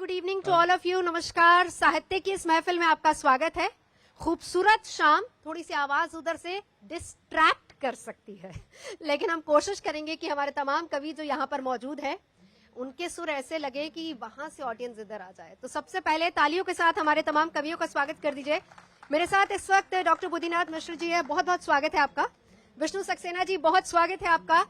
Good evening to all of you. नमस्कार। साहित्य की इस महफिल में आपका स्वागत है। खूबसूरत शाम थोड़ी सी आवाज उधर से डिस्ट्रैक्ट कर सकती है, लेकिन हम कोशिश करेंगे कि हमारे तमाम कवि जो यहाँ पर मौजूद हैं उनके सुर ऐसे लगे कि वहां से ऑडियंस इधर आ जाए। तो सबसे पहले तालियों के साथ हमारे तमाम कवियों का स्वागत कर दीजिए। मेरे साथ इस वक्त डॉक्टर बुद्धिनाथ मिश्र जी है, बहुत बहुत स्वागत है आपका। विष्णु सक्सेना जी, बहुत स्वागत है आपका।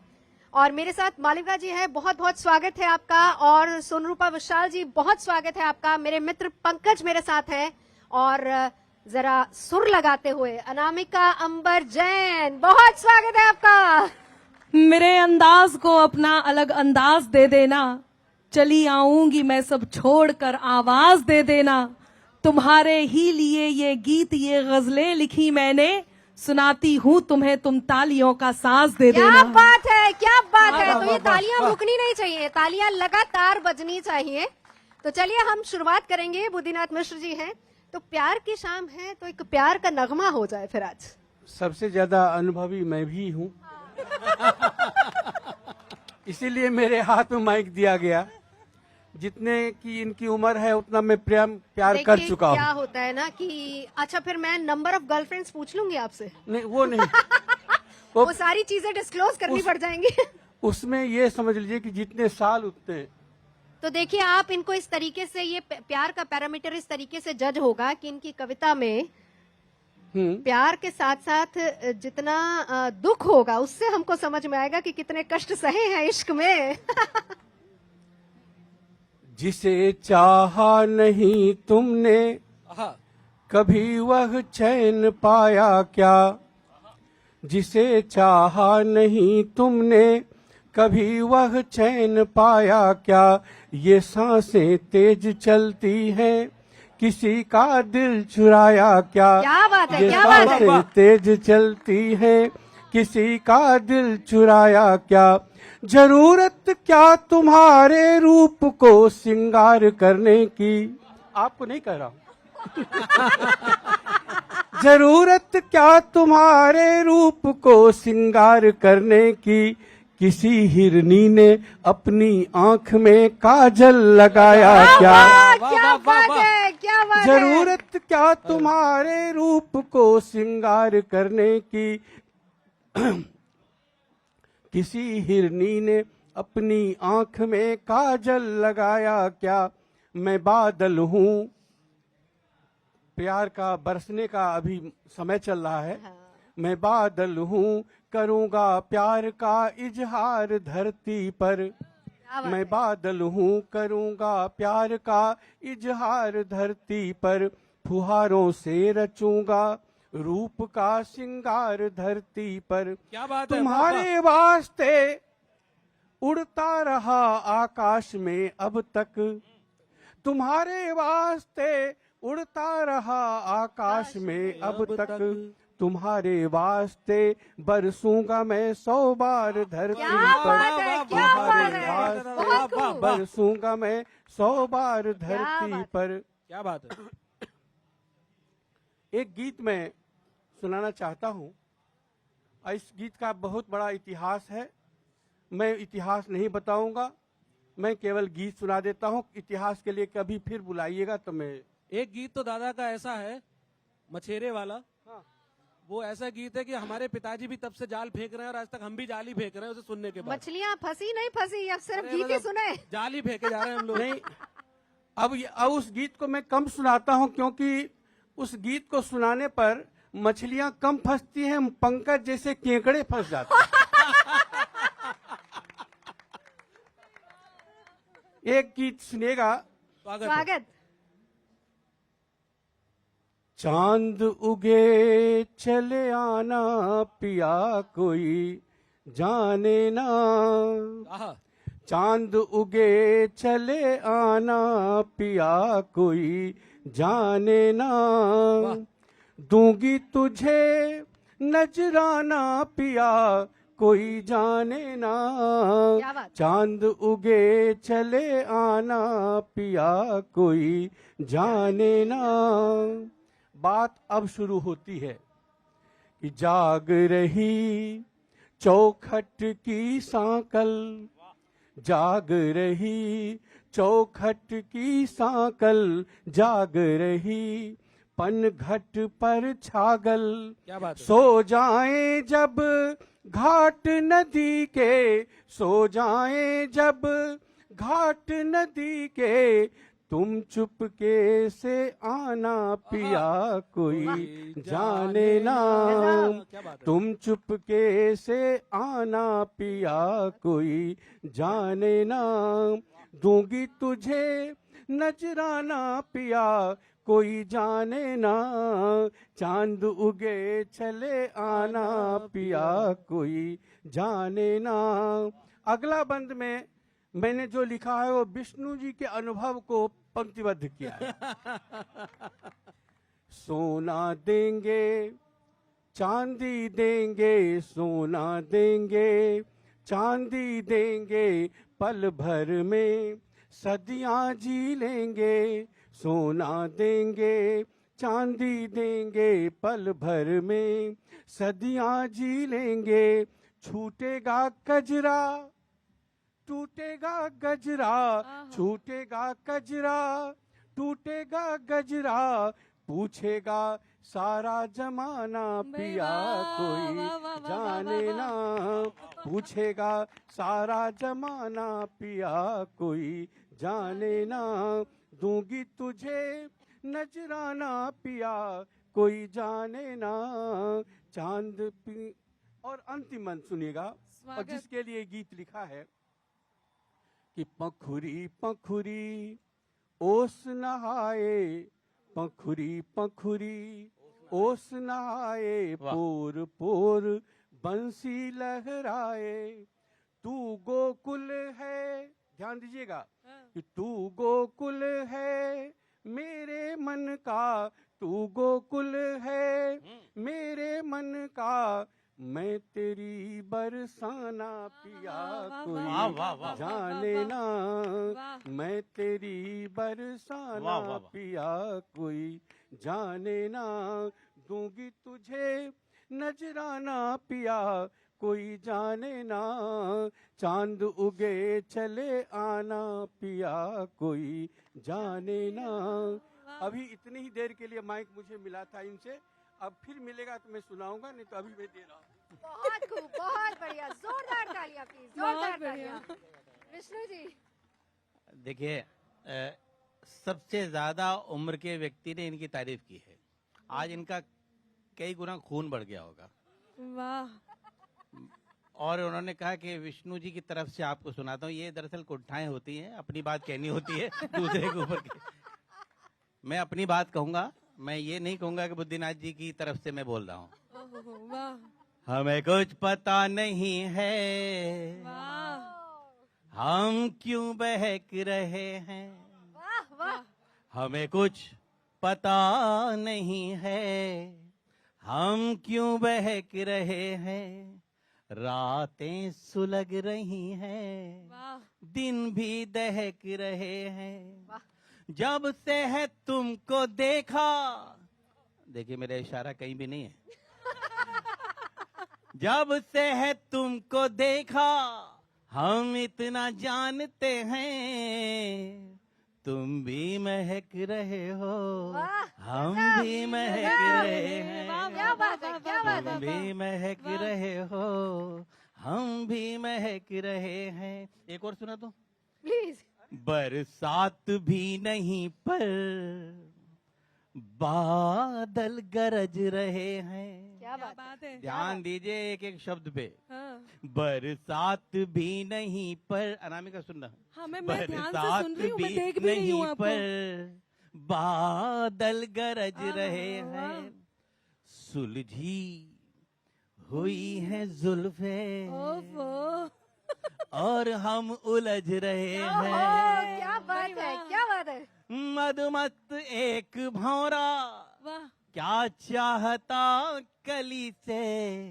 और मेरे साथ मालिका जी है, बहुत बहुत स्वागत है आपका। और सोनरूपा विशाल जी, बहुत स्वागत है आपका। मेरे मित्र पंकज मेरे साथ हैं। और जरा सुर लगाते हुए अनामिका अंबर जैन, बहुत स्वागत है आपका। मेरे अंदाज को अपना अलग अंदाज दे देना, चली आऊंगी मैं सब छोड़कर आवाज दे देना। तुम्हारे ही लिए ये गीत ये गजलें लिखी मैंने, सुनाती हूँ तुम्हें तुम तालियों का साज दे देना। क्या बात है, क्या बात है। तो ये तालियां रुकनी नहीं चाहिए, तालियां लगातार बजनी चाहिए। तो चलिए हम शुरुआत करेंगे। बुद्धिनाथ मिश्र जी हैं, तो प्यार की शाम है, तो एक प्यार का नगमा हो जाए फिर आज। सबसे ज्यादा अनुभवी मैं भी हूँ, इसीलिए मेरे हाथ में माइक दिया गया। जितने की इनकी उम्र है उतना मैं प्यार कर चुका हूँ। क्या होता है ना कि अच्छा, फिर मैं नंबर ऑफ गर्लफ्रेंड्स पूछ लूंगी आपसे। नहीं, वो नहीं। वो सारी चीजें डिस्क्लोज करनी पड़ जाएंगी। उसमें ये समझ लीजिए कि जितने साल उतने। तो देखिए, आप इनको इस तरीके से, ये प्यार का पैरामीटर इस तरीके से जज होगा कि इनकी कविता में प्यार के साथ साथ जितना दुख होगा उससे हमको समझ में आएगा कि कितने कष्ट सहे हैं इश्क में। जिसे चाहा नहीं तुमने कभी वह चैन पाया क्या, जिसे चाहा नहीं तुमने कभी वह चैन पाया क्या। ये सांसें तेज चलती हैं, किसी का दिल चुराया क्या। क्या बात है, ये क्या बात है। सांसें तेज चलती हैं, किसी का दिल चुराया क्या। जरूरत क्या तुम्हारे रूप को श्रृंगार करने की। आपको नहीं कह रहा हूं। जरूरत क्या तुम्हारे रूप को श्रृंगार करने की, किसी हिरनी ने अपनी आंख में काजल लगाया क्या। क्या बात है, क्या बात है। जरूरत क्या तुम्हारे रूप को श्रृंगार करने की, किसी हिरनी ने अपनी आंख में काजल लगाया क्या। मैं बादल हूँ, प्यार का बरसने का अभी समय चल रहा है। मैं बादल हूँ, करूँगा प्यार का इजहार धरती पर। मैं बादल हूँ, करूँगा प्यार का इजहार धरती पर। फुहारों से रचूंगा रूप का श्रृंगार धरती पर। क्या बात है। तुम्हारे वास्ते उड़ता रहा आकाश में अब तक, तुम्हारे वास्ते उड़ता रहा आकाश में अब तक। तुम्हारे वास्ते बरसूंगा मैं 100 बार धरती पर। तुम्हारे वास्ते बरसूंगा मैं 100 बार धरती पर। क्या बात है। एक गीत में सुनाना चाहता हूँ। इस गीत का बहुत बड़ा इतिहास है। मैं इतिहास नहीं बताऊंगा, मैं केवल गीत सुना देता हूँ। इतिहास के लिए कभी फिर बुलाइएगा तो मैं। एक गीत तो दादा का ऐसा है, मछेरे वाला। हाँ। वो ऐसा गीत है कि हमारे पिताजी भी तब से जाल फेंक रहे हैं और आज तक हम भी जाल ही फेंक रहे हैं उसे सुनने के बाद। मछलियां फंसी नहीं फंसी, अब सिर्फ गीत ही सुने, जाल ही फेंके जा रहे हैं हम लोग। नहीं, अब उस गीत को मैं कम सुनाता हूँ, क्योंकि उस गीत को सुनाने पर मछलियां कम फंसती हैं, पंकज जैसे केकड़े फंस जाते हैं। एक गीत सुनेगा। स्वागत। चांद उगे चले आना पिया कोई जाने ना। चांद उगे चले आना पिया कोई जाने ना। दूंगी तुझे नजराना पिया कोई जाने ना। चांद उगे चले आना पिया कोई जाने ना। बात अब शुरू होती है कि जाग रही चौखट की सांकल, जाग रही चौखट की सांकल जाग रही, पनघट पर छागल क्या बात है। सो जाएं जब घाट नदी के, सो जाएं जब घाट नदी के, तुम चुपके से आना पिया कोई जाने ना, क्या बात है। तुम चुपके से आना पिया कोई जाने ना, दूंगी तुझे नजराना पिया कोई जाने ना, चांद उगे चले आना पिया कोई जाने ना। अगला बंद में मैंने जो लिखा है वो विष्णु जी के अनुभव को पंक्तिबद्ध किया है। सोना देंगे चांदी देंगे, सोना देंगे चांदी देंगे, पल भर में सदियां जी लेंगे, सोना देंगे चांदी देंगे, पल भर में सदियां जी लेंगे, छूटेगा कजरा टूटेगा गजरा, छूटेगा कजरा टूटेगा गजरा, पूछेगा सारा जमाना पिया कोई जाने ना, पूछेगा सारा जमाना पिया कोई जाने ना, दूंगी तुझे नजराना पिया कोई जाने ना, चांद पी। और अंतिम अंत सुनिएगा, और जिसके लिए गीत लिखा है कि पंखुरी पंखुरी ओस नहाए, पंखुरी पंखुरी ओस नहाए, पोर पोर बंसी लहराए, तू गोकुल है, ध्यान दीजिएगा कि तू गोकुल है मेरे मन का, तू गोकुल है मेरे मन का, मैं तेरी बरसाना पिया कोई जाने ना, मैं तेरी बरसाना पिया कोई जाने ना, दूंगी तुझे नजराना पिया कोई जाने ना, चांद उगे चले आना पिया कोई जाने ना। अभी इतनी ही देर के लिए माइक मुझे मिला था इनसे, अब फिर मिलेगा तो मैं सुनाऊंगा, नहीं तो अभी मैं दे रहा हूँ। बहुत खूब, बहुत बढ़िया, जोरदार तालियां प्लीज, जोरदार तालियां। विष्णु जी, देखिए सबसे ज्यादा उम्र के व्यक्ति ने इनकी तारीफ की है, आज इनका कई गुना खून बढ़ गया होगा। वाह। और उन्होंने कहा कि विष्णु जी की तरफ से आपको सुनाता हूँ, ये दरअसल कुंठाएं होती हैं, अपनी बात कहनी होती है दूसरे के ऊपर मैं अपनी बात कहूंगा, मैं ये नहीं कहूंगा कि बुद्धिनाथ जी की तरफ से मैं बोल रहा हूँ। वाह हमें कुछ पता नहीं है वाह हम क्यों बहक रहे हैं, वाह वाह, हमें कुछ पता नहीं है हम क्यों बहक रहे हैं, रातें सुलग रही हैं वाह दिन भी दहक रहे हैं, वाह। जब से है तुमको देखा, देखिए मेरा इशारा कहीं भी नहीं है, जब से है तुमको देखा हम इतना जानते हैं, तुम भी महक रहे हो हम भी महक रहे हैं, क्या बात है, क्या बात तुम है। भी महक रहे हो हम भी महक रहे हैं। एक और सुना तो, प्लीज। बरसात भी नहीं पर बादल गरज रहे हैं, क्या बात है। है। ध्यान दीजिए एक एक शब्द पे, हाँ बरसात भी नहीं पर, अनामिका सुनना, हाँ, मैं ध्यान से बरसात सुन रही हूँ, मैं भी देख भी रही हूँ नहीं आपको। पर बादल गरज रहे हैं, सुलझी हुई है जुल्फे ओफो। और हम उलझ रहे ओहो, हैं, क्या बात है, क्या बात है। मधुमत एक भौरा वाह। क्या चाहता कली से,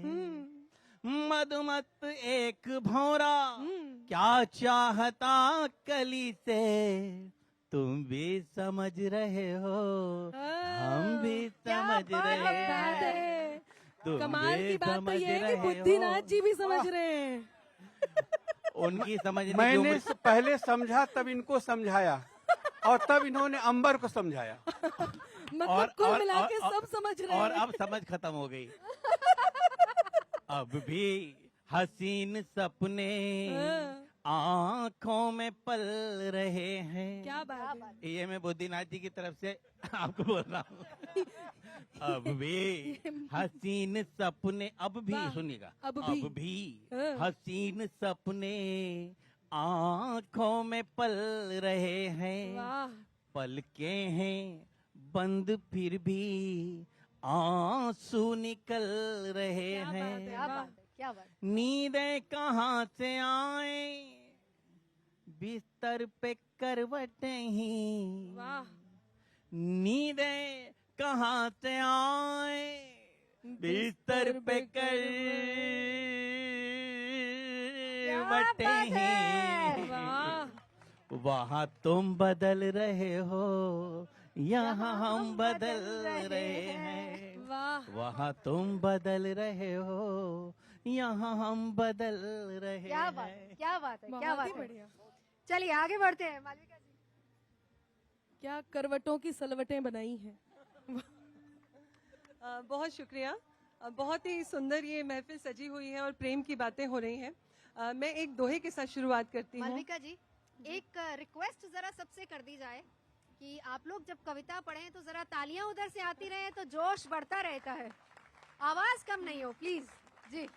हम्म, मधुमत एक भौरा हम्म। क्या चाहता कली से, तुम भी समझ रहे हो हम भी क्या समझ बात रहे बात हैं, है। तुम कमाल भी की बात तो समझ ये है कि रहे हो। बुद्धिनाथ जी भी समझ रहे हैं। उनकी समझने की मैंने उम्र- पहले समझा, तब इनको समझाया, और तब इन्होंने अंबर को समझाया। मतलब कुल मिला के सब समझ रहे और हैं। अब समझ खत्म हो गई। अब भी हसीन सपने आंखों में पल रहे हैं। क्या बात है। ये मैं बुद्धिनाथ जी की तरफ से आपको बोल रहा हूँ। अब भी हसीन सपने, अब भी वाह, सुनिएगा, अब भी। अब भी हाँ। हसीन सपने आंखों में पल रहे हैं। वाह। पलकें हैं बंद फिर भी आंसू निकल रहे क्या बात हैं। है, क्या बात है, क्या बात है। नींदें कहाँ से आए, बिस्तर पे करवटें ही। वाह। नींदें कहाँ से आए, बिस्तर पे करवटें बात है। ही। वाह। वहाँ तुम बदल रहे हो, यहाँ हम बदल रहे हैं। वाह। वहाँ तुम बदल रहे हो, यहाँ हम बदल रहे क्या बात है, हैं। क्या बात है, क्या बहुत बात ही है। बढ़िया। चलिए आगे बढ़ते हैं मालविका जी। क्या करवटों की सलवटें बनाई हैं। बहुत शुक्रिया। बहुत ही सुंदर ये महफिल सजी हुई है और प्रेम की बातें हो रही हैं। मैं एक दोहे के साथ शुरुआत करती हूँ। मालविका जी, एक रिक्वेस्ट जरा सबसे कर दी जाए कि आप लोग जब कविता पढ़ें तो जरा तालियां उधर से आती रहे तो जोश बढ़ता रहता है, आवाज कम नहीं हो प्लीज जी।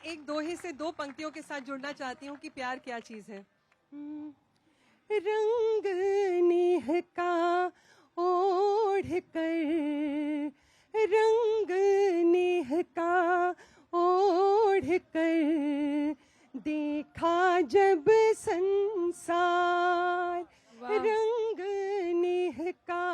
एक दोहे से दो पंक्तियों के साथ जुड़ना चाहती हूँ कि प्यार क्या चीज है। रंग नेह का ओढ़ कर, रंग नेह का ओढ़ कर, देखा जब संसार। वाह। रंग नेह का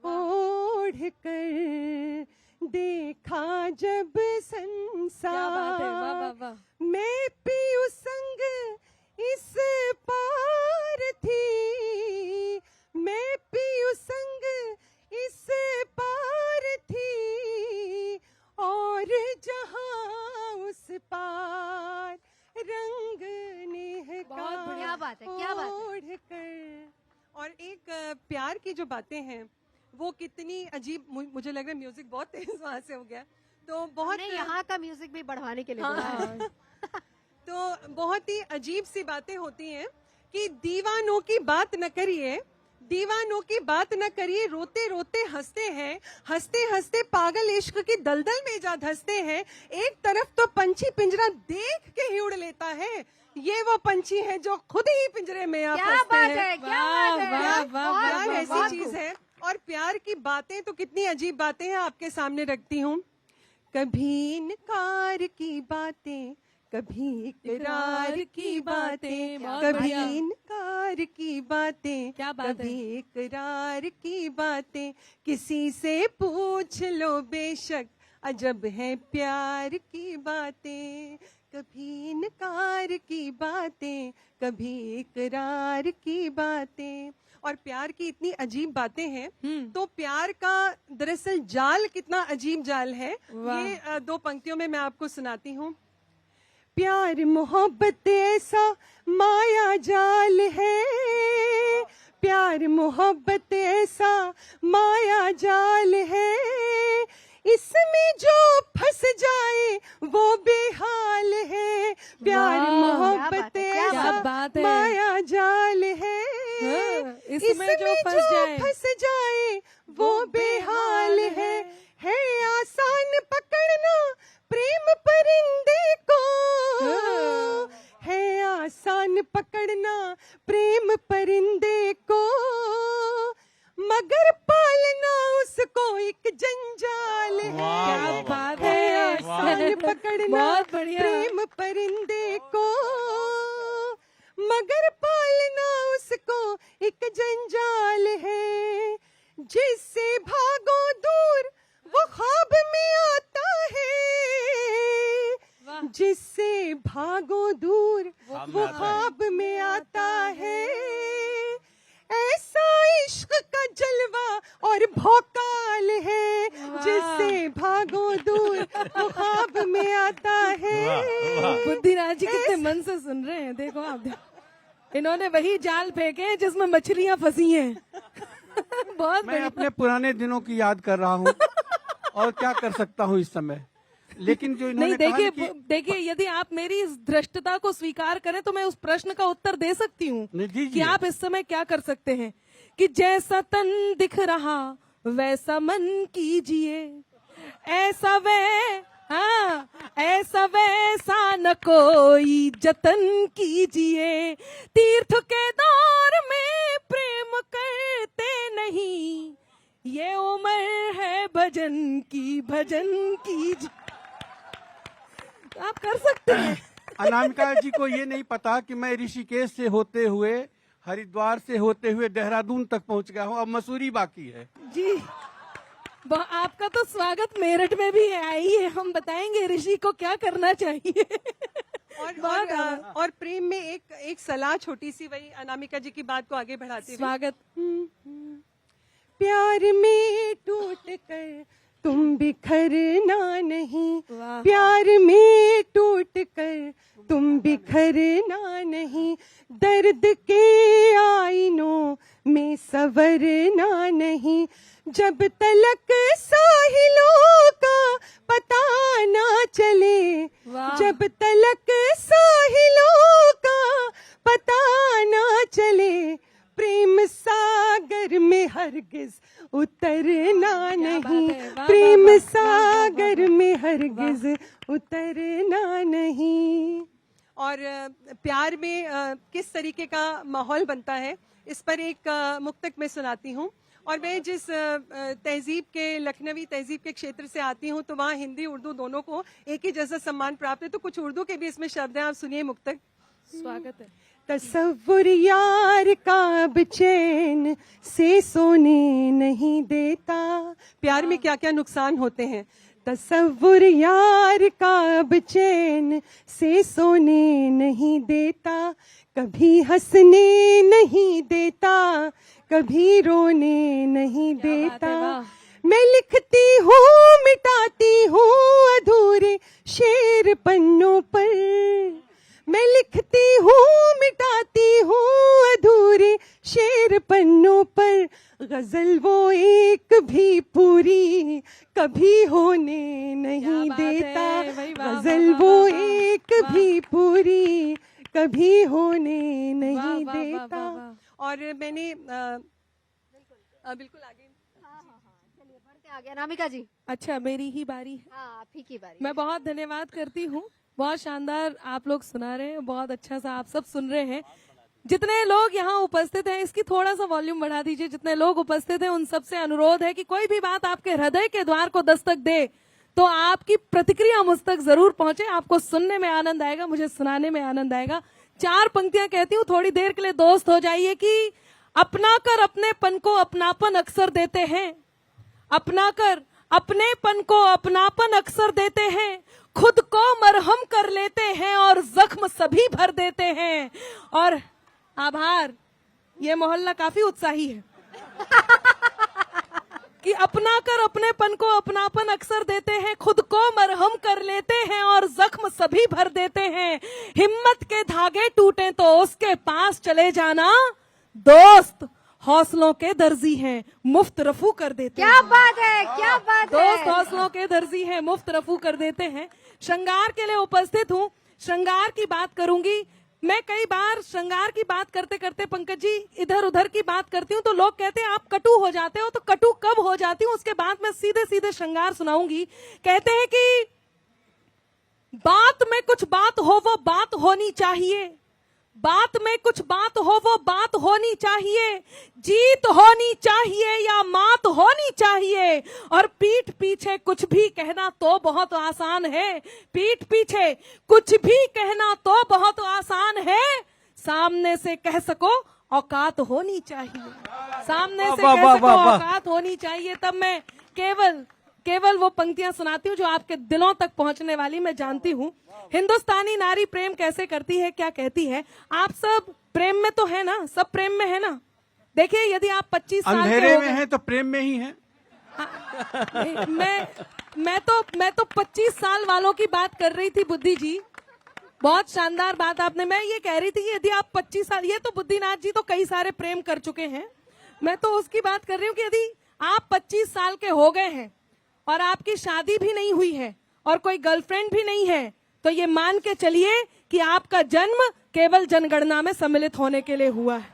ओढ़ कर, देखा जब संसार। क्या बात है। वाह वाह वाह। मैं पीऊ संग इस पार थी, मैं पीऊ संग इस पार थी, और जहां उस पार रंग नेह का बहुत बढ़िया। क्या बात है, क्या बात है। ओढ़ कर। और एक प्यार की जो बातें हैं वो कितनी अजीब, मुझे लग रहा है म्यूजिक बहुत तेज वहां से हो गया, तो बहुत नहीं, यहाँ का म्यूजिक भी बढ़वाने के लिए हाँ। बोला है। तो बहुत ही अजीब सी बातें होती हैं कि दीवानों की बात न करिए, दीवानों की बात न करिए, रोते रोते हंसते हैं, हंसते हंसते पागल इश्क की दलदल में जा धंसते हैं। एक तरफ तो पंछी पिंजरा देख के ही उड़ लेता है, ये वो पंछी है जो खुद ही पिंजरे में आ क्या फंसते बात हैं। है, क्या बात है। वाह, वाह, बहुत वाह, प्यार खूब, ऐसी बहुत चीज खूब। है, और प्यार की बातें तो कितनी अजीब बातें हैं आपके सामने रखती हूँ। कभी इनकार की बातें, कभी इकरार की बातें, बहुत कभी बढ़िया। इनकार की बातें, क्या बात है। कभी इकरार की बातें, किसी से पूछ लो बेशक अजब है प्यार की बातें। कभी इनकार की बातें, कभी इकरार की बातें। और प्यार की इतनी अजीब बातें हैं, तो प्यार का दरअसल जाल कितना अजीब जाल है, वाह। ये दो पंक्तियों में मैं आपको सुनाती हूँ। प्यार मोहब्बत ऐसा माया जाल है, प्यार मोहब्बत ऐसा माया जाल है, इसमें जो फंस जाए वो बेहाल है। प्यार वाह, मोहब्बत क्या ऐसा बात है। माया जाल है, हाँ, इसमें जो फंस जाए वो बेहाल है आसान पकड़ना प्रेम परिंदे को, है आसान पकड़ना प्रेम परिंदे को, मगर पालना उसको एक जंजाल है। क्या बात है है। आसान पकड़ना बहुत बढ़िया। प्रेम परिंदे को, मगर पालना उसको एक जंजाल है। जिससे भागो दूर वो ख्वाब में आता है, वाह। जिससे भागो दूर ख्वाब में वो आता है। ख्वाब में आता है। ऐसा इश्क का जलवा और भौकाल है, जिससे भागो दूर वो ख्वाब में आता है। वाह, वाह। बुद्धिराज जी कितने मन से सुन रहे हैं, देखो इन्होंने वही जाल फेंके हैं जिसमें मछलियां फंसी हैं। बहुत मैं बढ़िया। अपने पुराने दिनों की याद कर रहा हूँ और क्या कर सकता हूँ इस समय। लेकिन जो नहीं, इन्होंने कहा देखिए कि देखिए, यदि आप मेरी इस धृष्टता को स्वीकार करें तो मैं उस प्रश्न का उत्तर दे सकती हूँ नहीं, कि दीजिए। आप इस समय क्या कर सकते हैं कि जैसा तन दिख रहा वैसा मन कीजिए, ऐसा वैसा न कोई जतन कीजिए, तीर्थ के दौर में प्रेम करते नहीं, ये उम्र है भजन कीजिए। आप कर सकते हैं। अनामिका जी को ये नहीं पता कि मैं ऋषिकेश से होते हुए, हरिद्वार से होते हुए देहरादून तक पहुंच गया हूँ, अब मसूरी बाकी है। जी, आपका तो स्वागत मेरठ में भी है, आइए हम बताएंगे ऋषि को क्या करना चाहिए। और प्रेम में एक सलाह छोटी सी, वही अनामिका जी की बात को आगे बढ़ाते हुए। स्वागत। प्यार में टूट कर तुम बिखरना नहीं, वाह। प्यार में टूट कर तुम बिखरना नहीं, दर्द के आईनों में संवरना नहीं, जब तलक साहिलों का पता ना चले, वाह। जब तलक साहिलों का पता ना चले, प्रेम सागर में हरगिज उतरना नहीं, वाह, प्रेम वाह, वाह, सागर में हरगिज उतरना नहीं। और प्यार में किस तरीके का माहौल बनता है, इस पर एक मुक्तक मैं सुनाती हूँ। और मैं जिस तहजीब के, लखनवी तहजीब के क्षेत्र से आती हूँ, तो वहाँ हिंदी उर्दू दोनों को एक ही जैसा सम्मान प्राप्त है, तो कुछ उर्दू के भी इसमें शब्द हैं, आप सुनिए मुक्तक। स्वागत है। तसव्वुर यार का अब चैन से सोने नहीं देता, प्यार में क्या क्या नुकसान होते हैं। तसव्वुर यार का अब चैन से सोने नहीं देता, कभी हंसने नहीं देता, कभी रोने नहीं देता, मैं लिखती हूँ मिटाती हूँ अधूरे शेर पन्नों पर, मैं लिखती हूँ मिटाती हूँ अधूरे शेर पन्नों पर, गजल वो एक भी पूरी कभी होने नहीं देता, गजल वो एक भी पूरी कभी होने नहीं देता। और मैंने बिल्कुल आगे, चलिए बढ़ते आगे। अनामिका जी, अच्छा, मेरी ही बारी है। हाँ आप ही की बारी। मैं बहुत धन्यवाद करती हूँ, बहुत शानदार आप लोग सुना रहे हैं, बहुत अच्छा सा आप सब सुन रहे हैं। जितने लोग यहाँ उपस्थित हैं, इसकी थोड़ा सा वॉल्यूम बढ़ा दीजिए। जितने लोग उपस्थित हैं उन सबसे अनुरोध है कि कोई भी बात आपके हृदय के द्वार को दस्तक दे तो आपकी प्रतिक्रिया मुझ तक जरूर पहुंचे। आपको सुनने में आनंद आएगा, मुझे सुनाने में आनंद आएगा। 4 पंक्तियां कहती हूँ, थोड़ी देर के लिए दोस्त हो जाइए कि अपना कर अपनेपन को अपनापन अक्सर देते हैं, अपना कर अपनेपन को अपनापन अक्सर देते हैं, खुद को मरहम कर लेते हैं और जख्म सभी भर देते हैं। और आभार, ये मोहल्ला काफी उत्साही है कि अपना कर अपनेपन को अपनापन अक्सर देते हैं, खुद को मरहम कर लेते हैं और जख्म सभी भर देते हैं। हिम्मत के धागे टूटे तो उसके पास चले जाना, दोस्त हौसलों के दर्जी हैं, मुफ्त रफू कर देते हैं। क्या बात है, क्या बात है। दोस्त हौसलों के दर्जी हैं, मुफ्त रफू कर देते हैं। श्रृंगार के लिए उपस्थित हूँ, श्रृंगार की बात करूंगी। मैं कई बार श्रृंगार की बात करते करते पंकज जी इधर उधर की बात करती हूँ तो लोग कहते हैं आप कटु हो जाते हो। तो कटु कब हो जाती हूँ उसके बाद मैं सीधे सीधे श्रृंगार सुनाऊंगी। कहते हैं कि बात में कुछ बात हो वो बात होनी चाहिए, बात में कुछ बात हो वो बात होनी चाहिए, जीत होनी चाहिए या मात होनी चाहिए। और पीठ पीछे कुछ भी कहना तो बहुत आसान है, पीठ पीछे कुछ भी कहना तो बहुत आसान है, सामने से कह सको औकात होनी चाहिए, सामने से कह सको औकात होनी चाहिए। तब मैं केवल वो पंक्तियां सुनाती हूँ जो आपके दिलों तक पहुंचने वाली मैं जानती हूँ। हिंदुस्तानी नारी प्रेम कैसे करती है, क्या कहती है। आप सब प्रेम में तो है ना, सब प्रेम में है ना। देखिए यदि आप 25 साल अंधेरे में हैं तो प्रेम में ही हैं। मैं तो 25 साल वालों की बात कर रही थी बुद्धि जी। बहुत शानदार बात आपने। मैं ये कह रही थी कि यदि आप 25 साल, ये तो बुद्धिनाथ जी तो कई सारे प्रेम कर चुके हैं, मैं तो उसकी बात कर रही हूँ कि यदि आप 25 साल के हो गए हैं और आपकी शादी भी नहीं हुई है और कोई गर्लफ्रेंड भी नहीं है, तो ये मान के चलिए कि आपका जन्म केवल जनगणना में सम्मिलित होने के लिए हुआ है।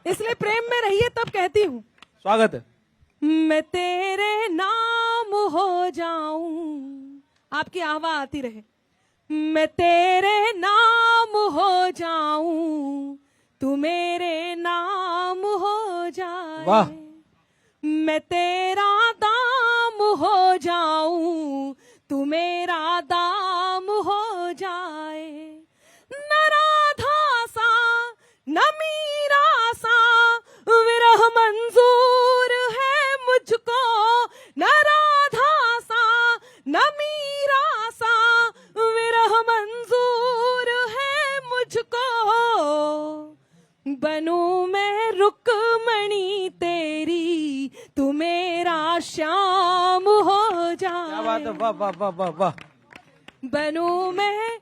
इसलिए प्रेम में रहिए। तब कहती हूँ, स्वागत है। मैं तेरे नाम हो जाऊं, आपकी आवाज आती रहे। मैं तेरे नाम हो जाऊं, तू मेरे नाम हो जाए। वाह। मैं तेरा दाम हो जाऊं, तू मेरा दाम हो जाए। न राधा सा न मीरा सा विरह मंजूर है मुझको, न राधा सा न मीरा सा विरह मंजूर है मुझको। बनूं मैं रुक्मणी तेरी, तू मेरा श्याम हो जाए। क्या बात है, वाह वाह वाह वाह वाह। बनूं मैं।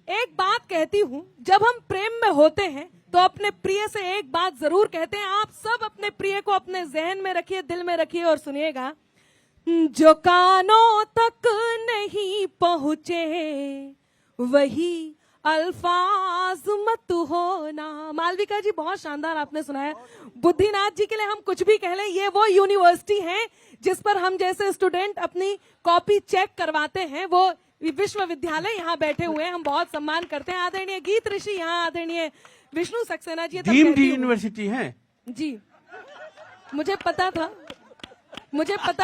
एक बात कहती हूँ, जब हम प्रेम में होते हैं तो अपने प्रिय से एक बात जरूर कहते हैं। आप सब अपने प्रिय को अपने जहन में रखिए, दिल में रखिए और सुनिएगा। जो कानों तक नहीं पहुंचे वही अल्फाज मत होना। मालविका जी बहुत शानदार आपने सुनाया। बुद्धिनाथ जी के लिए हम कुछ भी कह लें, ये वो यूनिवर्सिटी है जिस पर हम जैसे स्टूडेंट अपनी कॉपी चेक करवाते हैं, वो विश्वविद्यालय यहाँ बैठे हुए हैं, हम बहुत सम्मान करते हैं। आदरणीय गीत ऋषि यहाँ, आदरणीय विष्णु सक्सेना जी। डीम्ड यूनिवर्सिटी है जी, मुझे पता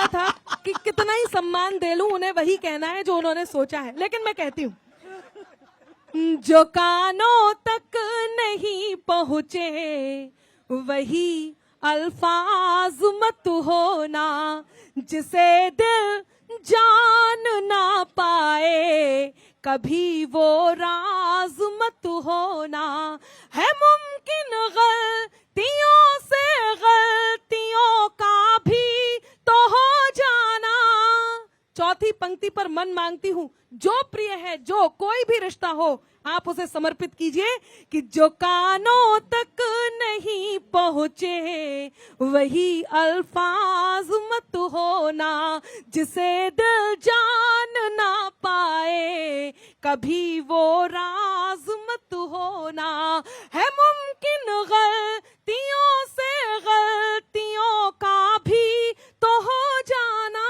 था कि कितना ही सम्मान दे लूं, उन्हें वही कहना है जो उन्होंने सोचा है। लेकिन मैं कहती हूँ, जो कानों तक नहीं पहुंचे वही अल्फाज मत होना, जिसे दिल जान ना पाए कभी वो राज मत होना। है मुमकिन गलतियों से गलतियों का भी तो हो जाना। चौथी पंक्ति पर मन मांगती हूँ, जो प्रिय है, जो कोई भी रिश्ता हो, आप उसे समर्पित कीजिए कि जो कानों तक नहीं पहुंचे वही अल्फाज मत होना, जिसे दिल जान ना पाए कभी वो राज मत होना। है मुमकिन गलतियों से गलतियों का भी तो हो जाना।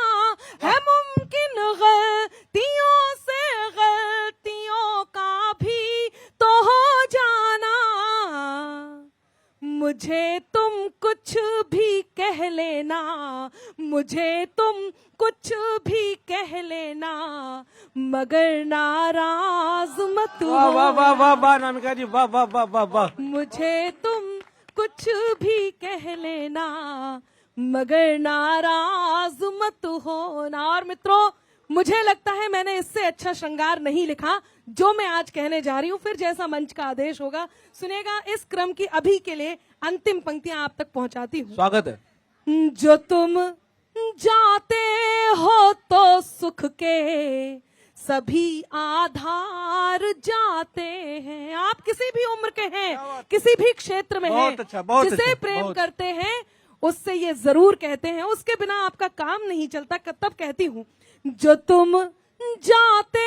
है मुमकिन गलतियों से गलतियों का भी तो हो जाना। मुझे तुम कुछ भी कह लेना, मुझे तुम कुछ भी कह लेना, मगर नाराज मत वाह वाह वाह वाह वाह नामिका जी, वाह वाह वाह वाह वाह। मुझे तुम कुछ भी कह लेना, मगर नाराज मत होना। और मित्रों, मुझे लगता है मैंने इससे अच्छा श्रृंगार नहीं लिखा जो मैं आज कहने जा रही हूँ। फिर जैसा मंच का आदेश होगा सुनेगा। इस क्रम की अभी के लिए अंतिम पंक्तियां आप तक पहुंचाती हूँ। स्वागत है। जो तुम जाते हो तो सुख के सभी आधार जाते हैं। आप किसी भी उम्र के हैं, किसी भी क्षेत्र में हैं, जिसे प्रेम करते हैं उससे ये जरूर कहते हैं, उसके बिना आपका काम नहीं चलता। तब कहती हूँ, जो तुम जाते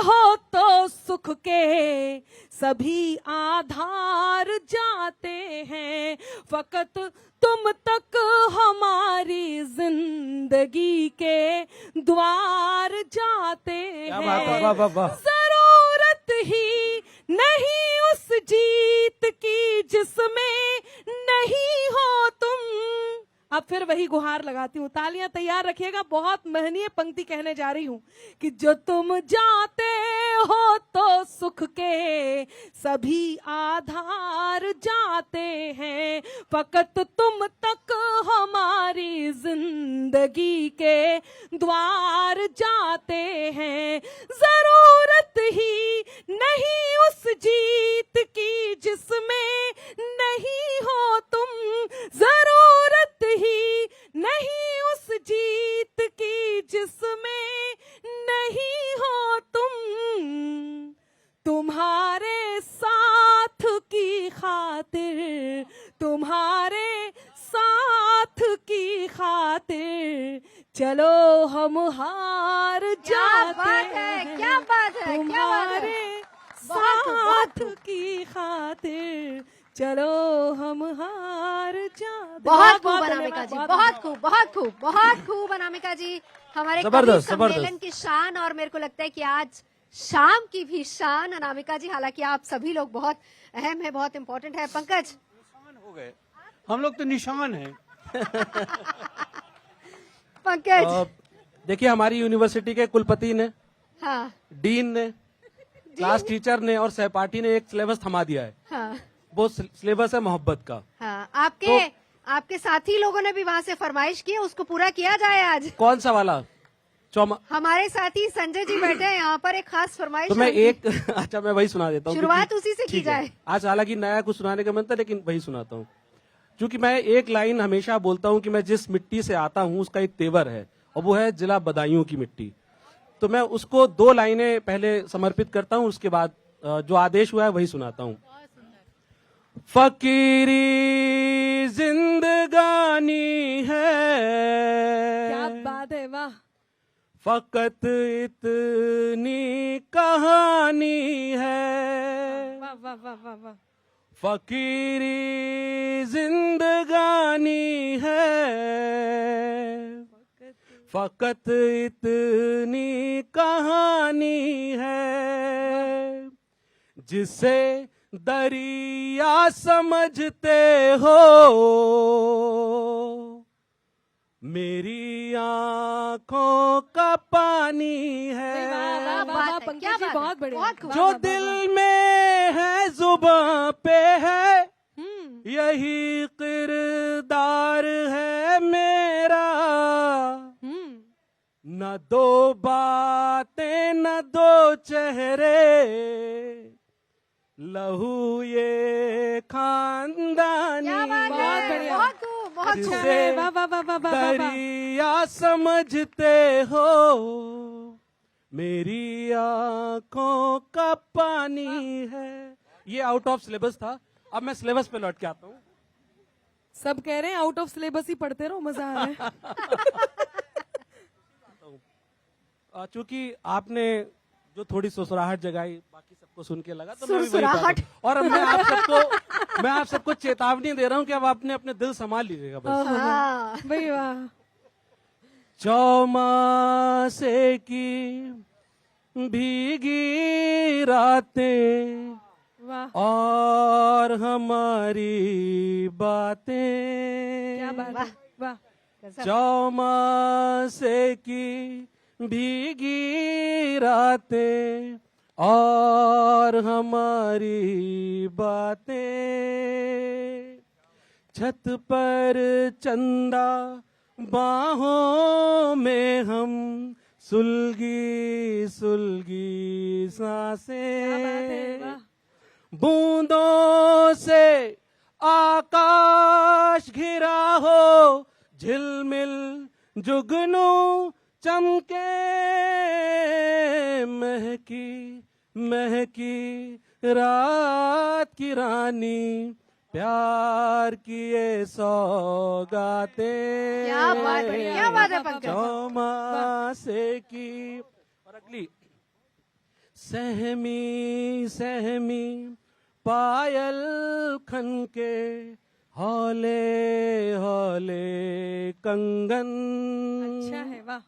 हो तो सुख के सभी आधार जाते हैं, फकत तुम तक हमारी जिंदगी के द्वार जाते हैं। जरूरत ही नहीं उस जीत की जिसमें नहीं हो तुम। अब फिर वही गुहार लगाती हूँ, तालियां तैयार रखिएगा। बहुत महनीय पंक्ति कहने जा रही हूँ कि जो तुम जाते हो तो सुख के सभी आधार जाते हैं, फकत तुम तक हमारी जिंदगी के द्वार जाते हैं। जरूरत ही नहीं उस जीत की जिसमें नहीं हो तुम, जरूरत ही नहीं उस जीत की जिसमें नहीं हो तुम। तुम्हारे साथ की खातिर चलो हम हार क्या जाते बात है, हैं। क्या बात है, क्या बात है। तुम्हारे साथ की खातिर चलो हम हार जाते। बहुत खूब धन्यवाद, अनामिका जी, बहुत बहुत खूब, बहुत खूब, बहुत खूब अनामिका जी। हमारे कवि जबरदस्त, सम्मेलन जबरदस्त। की शान, और मेरे को लगता है कि आज शाम की भी शान अनामिका जी। हालांकि आप सभी लोग बहुत अहम है, बहुत इंपॉर्टेंट है। पंकज, हो गए हम लोग तो निशान हैं। पंकज, देखिए, हमारी यूनिवर्सिटी के कुलपति ने, हाँ डीन ने, क्लास टीचर ने और सहपाठी ने एक सिलेबस थमा दिया है। हाँ वो सिलेबस है मोहब्बत का। हाँ, आपके साथी लोगों ने भी वहाँ से फरमाइश की है, उसको पूरा किया जाए आज। कौन सा वाला? हमारे साथी संजय जी बैठे हैं यहाँ पर, एक खास फरमाइश तो मैं है उनकी। एक अच्छा, मैं वही सुना देता हूँ। शुरुआत क्योंकि- उसी से की ठीक है। जाए। आज हालांकि नया कुछ सुनाने का मन था, लेकिन वही सुनाता हूँ। क्योंकि मैं एक लाइन हमेशा बोलता हूँ कि मैं जिस मिट्टी से आता हूँ उसका एक तेवर है, और वो है जिला बदायूं की मिट्टी। तो मैं उसको 2 लाइनें पहले समर्पित करता हूँ, उसके बाद जो आदेश हुआ है वही सुनाता हूँ। फकीरी जिंदगानी है, क्या बात है, वाह। फकत इतनी कहानी है। वाह वाह वाह वाह वाह। फकीरी जिंदगानी है, फकत इतनी कहानी है, जिसे दरिया समझते हो मेरी आंखों का पानी है। बात वाह, वाह, है, पंकज क्या जी, बात बहुत है, बढ़िया। बहुत खूब। वाह, जो वाह, वाह, दिल में है जुबां पे है, हम्म, यही किरदार है मेरा। हम्म। न 2 बातें न 2 चेहरे, लहू ये खानदानी क्या बात बहुत है, बढ़िया। बहुत खूब, बहुत खूब। अच्छा जिसे है, वाह वाह वाह वाह वाह वाह। दरिया समझते हो मेरी आंखों का पानी है। ये आउट ऑफ सिलेबस था। अब मैं सिलेबस पे लौट के आता हूँ। सब कह रहे हैं आउट ऑफ सिलेबस ही पढ़ते रहो, मजा आ रहा है। चूंकि आपने जो थोड़ी सुसराहट जगाई, बाकी सबको सुन के लगा, तो मैं भी वही सुरसुराहट। बात हूँ। और मैं आप सबको चेतावनी दे रहा हूँ कि अब आपने अपने दिल संभाल लीजिएगा बस। हाँ, भाई वाह। चौमासे की भीगी रातें वाह, और हमारी बातें, क्या बात है, वाह। चौमासे की भीगी रातें और हमारी बातें, छत पर चंदा बाहों में हम, सुलगी सुलगी क्या बात है, सांसें, वाह। बूंदों से आकाश घिरा हो, झिलमिल जुगनू चमके, महकी महकी रात की रानी, प्यार की ये सौगातें, क्या बात है, क्या बात है पंकज। चौमासे की। और अगली, सहमी सहमी पायल खनके, हौले हौले कंगन, अच्छा है, वाह।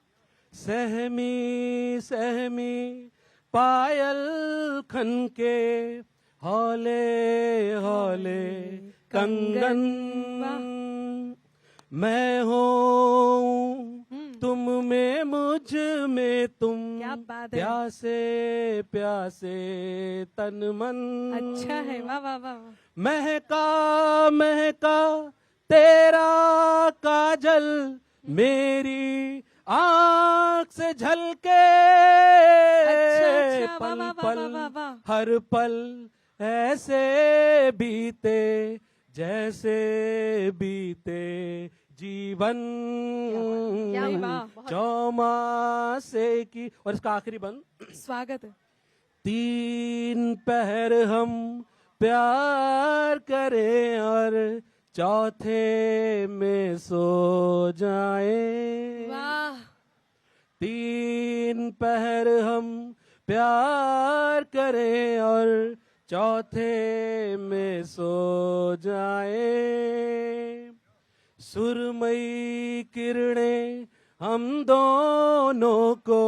सहमी सहमी पायल खनके, हौले हौले कंगन, मैं हूँ तुम में मुझ में तुम, क्या बात है। प्यासे प्यासे तन मन, अच्छा है, वाह वाह वाह। महका महका तेरा काजल, मेरी आँख से झलके, अच्छा, वाह, पल वाह, वाह, पल वाह, वाह, वाह। हर पल ऐसे बीते, जैसे बीते जीवन, क्या बात, वाह। चौमासे की। और इसका आखिरी बंद, स्वागत है। 3 पहर हम प्यार करें और चौथे में सो जाए। वाह, 3 पहर हम प्यार करें और चौथे में सो जाए। सुरमई किरणें हम दोनों को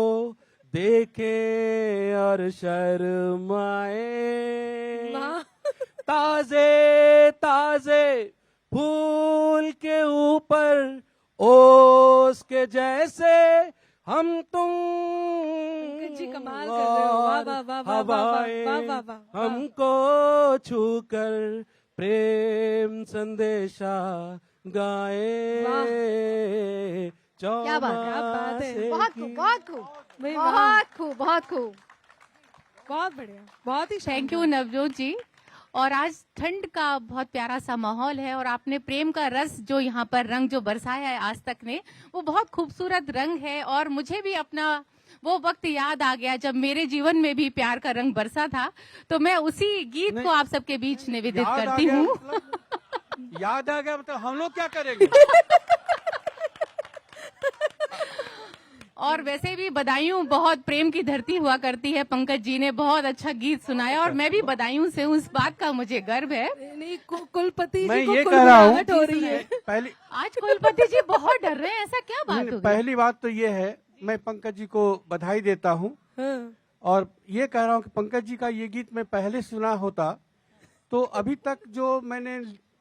देखे और शर्माए। वाह। ताजे ताजे फूल के ऊपर ओस के जैसे हम तुम पंकज जी कमाल कर रहे हो। वाह, वाह, वाह, वाह, वाह, हवाएं वाह, वाह, वाह, वाह। हमको छूकर प्रेम संदेशा गाए। क्या बात है, क्या बात है। चौमासे बहुत खूब, की- बहुत खूब, भाई वाह। बहुत खूब, बहुत खूब। बहुत बढ़िया, बहुत ही थैंक यू शानदार। नवजोत जी। और आज ठंड का बहुत प्यारा सा माहौल है और आपने प्रेम का रस जो यहाँ पर रंग जो बरसाया है आज तक ने, वो बहुत खूबसूरत रंग है। और मुझे भी अपना वो वक्त याद आ गया जब मेरे जीवन में भी प्यार का रंग बरसा था। तो मैं उसी गीत को आप सबके बीच निवेदित याद आ करती गया हूँ। मतलब- याद आ गया मतलब हम लोग क्या करेंगे? और वैसे भी बदायूं बहुत प्रेम की धरती हुआ करती है। पंकज जी ने बहुत अच्छा गीत सुनाया और मैं भी बदायूं से हूँ, इस बात का मुझे गर्व है। नहीं, कुलपति मैं जी को ये कह रहा हूँ कुलबुलाहट हो रही है। पहली आज कुलपति जी बहुत डर रहे हैं, ऐसा क्या बात हो गई? पहली बात तो ये है, मैं पंकज जी को बधाई देता हूँ हाँ। और ये कह रहा हूँ कि पंकज जी का ये गीत मैं पहले सुना होता तो अभी तक जो मैंने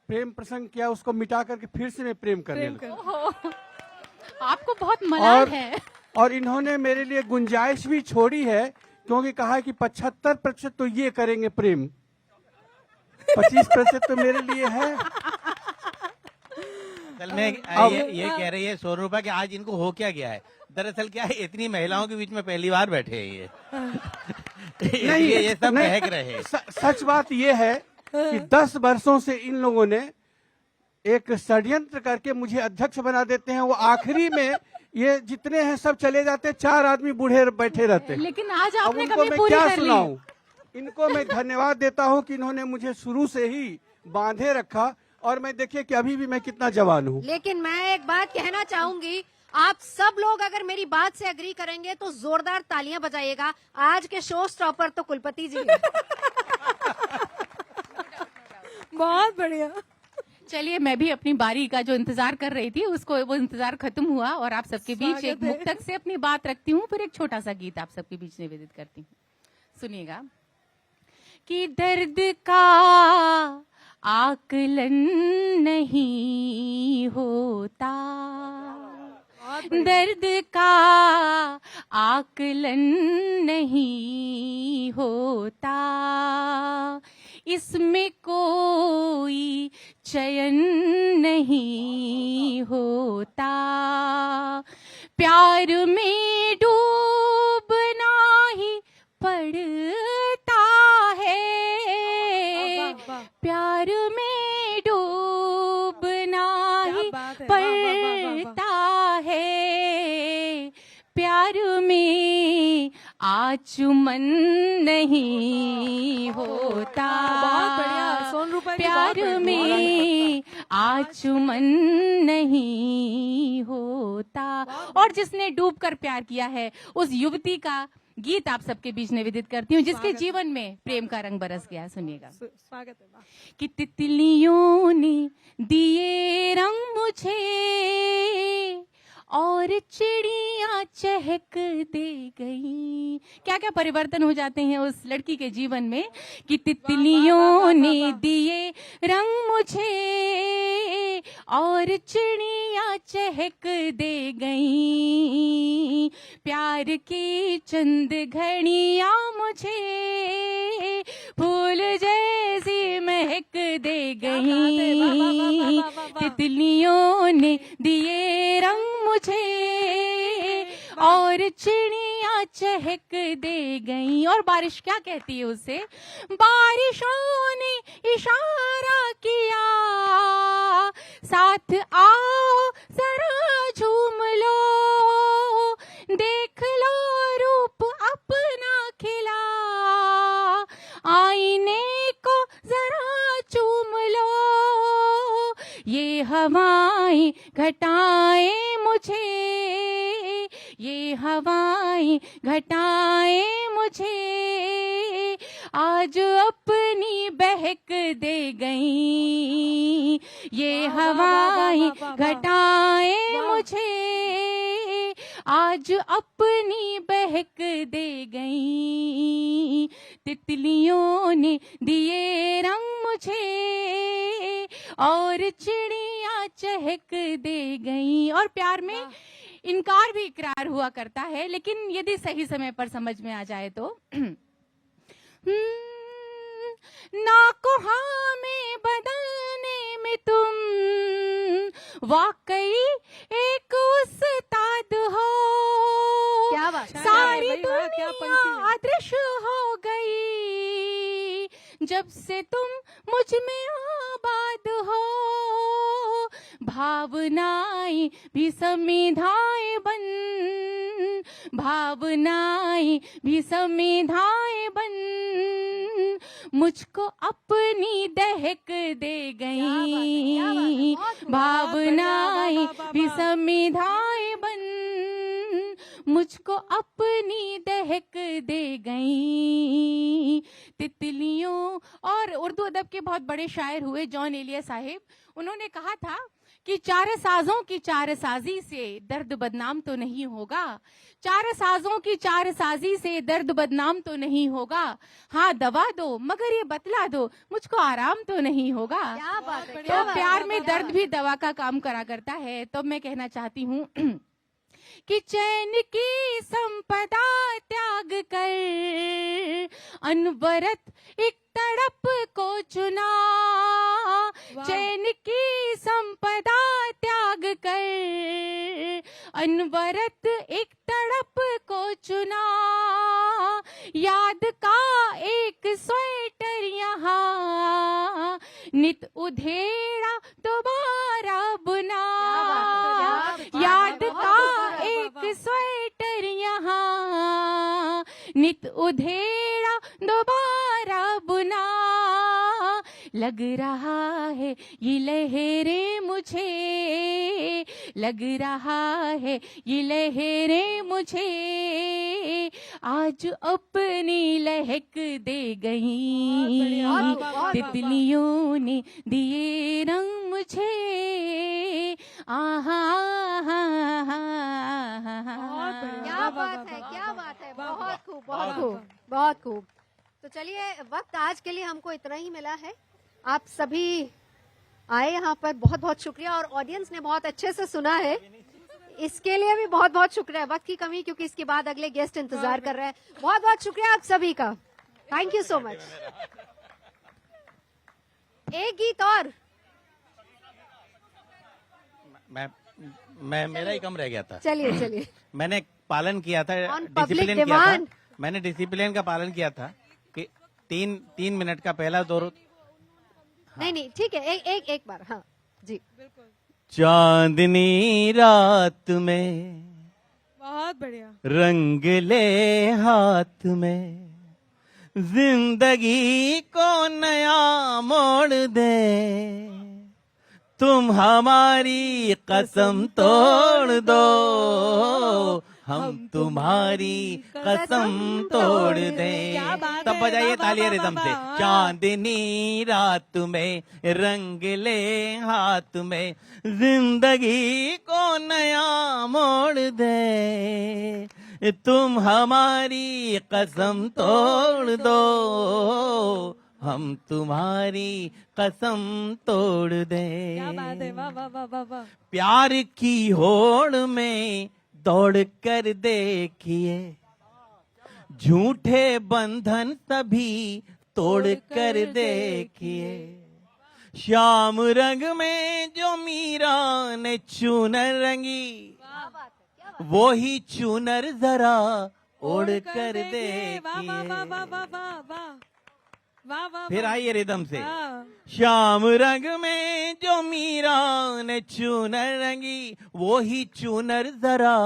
प्रेम प्रसंग किया उसको मिटा करके फिर से मैं प्रेम करने प्रेम लगा। कर ओहो, आपको बहुत मलाल और है। और इन्होंने मेरे लिए गुंजाइश भी छोड़ी है क्योंकि कहा है कि 75% तो ये करेंगे प्रेम, 25% तो मेरे लिए है। असल में अब- ये कह रही है स्वरूपा कि आज इनको हो क्या गया है। दरअसल क्या है, इतनी महिलाओं के बीच में पहली बार बैठे हैं ये। नहीं, ये सब नहीं, बहक रहे हैं। सच बात ये है कि 10 वर्षों से इन लोगों ने एक षड्यंत्र करके मुझे अध्यक्ष बना देते हैं। वो आखिरी में ये जितने हैं सब चले जाते हैं, 4 आदमी बूढ़े बैठे रहते हैं। लेकिन आज अब आपने उनको कभी मैं पूरी क्या कर ली। सुनाऊं? इनको मैं धन्यवाद देता हूं कि इन्होंने मुझे शुरू से ही बांधे रखा और मैं देखिए कि अभी भी मैं कितना जवान हूं। लेकिन मैं एक बात कहना चाहूंगी, आप सब लोग अगर मेरी बात से अग्री करेंगे तो जोरदार तालियां बजाइएगा। आज के शो स्टॉपर तो कुलपति जी हैं। बहुत बढ़िया। चलिए, मैं भी अपनी बारी का जो इंतजार कर रही थी उसको, वो इंतजार खत्म हुआ और आप सबके बीच स्वागत एक है। मुक्तक से अपनी बात रखती हूँ, फिर एक छोटा सा गीत आप सबके बीच निवेदित करती हूँ। सुनिएगा कि दर्द का आकलन नहीं होता, दर्द का आकलन नहीं होता, इसमें कोई चयन नहीं होता, प्यार में डूबना ही पड़ता है, वाह। प्यार में डूबना क्या ही बात है। वाह, वाह, वाह, वाह, वाह। पड़ता है, प्यार में आचुमन नहीं होता, बहुत बढ़िया। सोनरूपा जी, बहुत प्यार बढ़िया। में आचुमन नहीं होता। और जिसने डूब कर प्यार किया है उस युवती का गीत आप सबके बीच निवेदित करती हूँ, जिसके जीवन में प्रेम का रंग बरस गया। सुनिएगा स्वागत है। वाह। कि तितलियों ने दिए रंग मुझे और चिड़िया चहक दे गई। क्या क्या परिवर्तन हो जाते हैं उस लड़की के जीवन में कि तितलियों ने दिए रंग मुझे और चिड़िया चहक दे गई, प्यार की चंद घड़ियां मुझे फूल जैसी महक दे गई, तितलियों ने दिए रंग मुझे और चिड़िया चहक दे गई। और बारिश क्या कहती है उससे, बारिशों ने इशारा किया, साथ आओ जरा झूम लो, देख लो रूप अपना खिला, आईने को जरा चूम लो, ये हवाएं घटाएं मुझे, ये हवाएं घटाएं मुझे आज अपनी बहक दे गई। ये हवाएं घटाएं मुझे आज अपनी बहक दे गई। तितलियों ने दिए रंग मुझे और चिड़िया चहक दे गई। और प्यार में इनकार भी इकरार हुआ करता है, लेकिन यदि सही समय पर समझ में आ जाए तो। ना को हाँ में बदलने में तुम वाकई एक उस्ताद हो। क्या बात, सारी भाई, वाह, क्या पंक्ति दुनिया है। अदृश्य हो गई जब से तुम मुझ में आबाद हो। भावनाएं भी संविधाएं बन, भावनाएं भी संविधाएं बन मुझको अपनी दहक दे गई। भावनाएं भी संविधाएं बन मुझको अपनी दहक दे गई। तितलियों। और उर्दू अदब के बहुत बड़े शायर हुए जॉन एलिया साहिब, उन्होंने कहा था कि चार साजों की चार साजी से दर्द बदनाम तो नहीं होगा। चार साजों की चार साजी से दर्द बदनाम तो नहीं होगा। हाँ दवा दो मगर ये बतला दो मुझको आराम तो नहीं होगा। क्या बात है, तो क्या बात प्यार है, में क्या दर्द भी दवा का काम करा करता है। तो मैं कहना चाहती हूँ कि चैन की संपदा त्याग कर अनवरत एक तड़प को चुना। चैन की संपदा त्याग कर अनवरत एक तड़प को चुना। याद का एक स्वेटर यहाँ नित उधेड़ा दोबारा बुना। याद का एक स्वेटर यहाँ नित उधेड़ा दोबारा बुना। लग रहा है ये लहरें मुझे, लग रहा है ये लहरें मुझे आज अपनी लहक दे गई। तितलियों ने दिए रंग मुझे। आहा क्या बात है, क्या बात है, बहुत खूब, बहुत खूब, बहुत खूब। तो चलिए, वक्त आज के लिए हमको इतना ही मिला है। आप सभी आए यहाँ पर, बहुत बहुत शुक्रिया। और ऑडियंस ने बहुत अच्छे से सुना है, इसके लिए भी बहुत बहुत शुक्रिया। वक्त की कमी, क्योंकि इसके बाद अगले गेस्ट इंतजार कर रहे हैं। बहुत बहुत शुक्रिया आप सभी का, थैंक यू सो मच। एक गीत और। मैं मेरा ही कम रह गया था। चलिए चलिए, मैंने पालन किया था, On public डिसिप्लिन किया था। demand। मैंने डिसिप्लिन का पालन किया था कि तीन मिनट का पहला दौर। नहीं नहीं ठीक है, एक बार। हाँ जी। चांदनी रात में बहुत बढ़िया। रंग ले हाथ में, जिंदगी को नया मोड़ दे। तुम हमारी कसम तोड़ दो, हम तुम्हारी कसम तोड़ दें। क्या बात तब है, बजाइए वाह, तालियां वाह, रिदम वाह, से। वाह। चांदनी रात में रंग ले हाथ में, जिंदगी को नया मोड़ दे। तुम हमारी कसम तोड़ दो, हम तुम्हारी कसम तोड़ दें। क्या बात है, वाह वाह वाह वाह वाह। प्यार की होड़ में दौड़ कर देखिए, झूठे बंधन सभी तोड़ कर देखिए। श्याम रंग में जो मीरा ने चुनर रंगी, वो ही चुनर जरा ओढ़ कर देखिए। वाह वाह वाह वाह वाह वाह वाह वाह वाह। फिर आइए रिदम से। हाँ। श्याम रंग में जो मीरा ने चुनर रंगी, वो ही चुनर जरा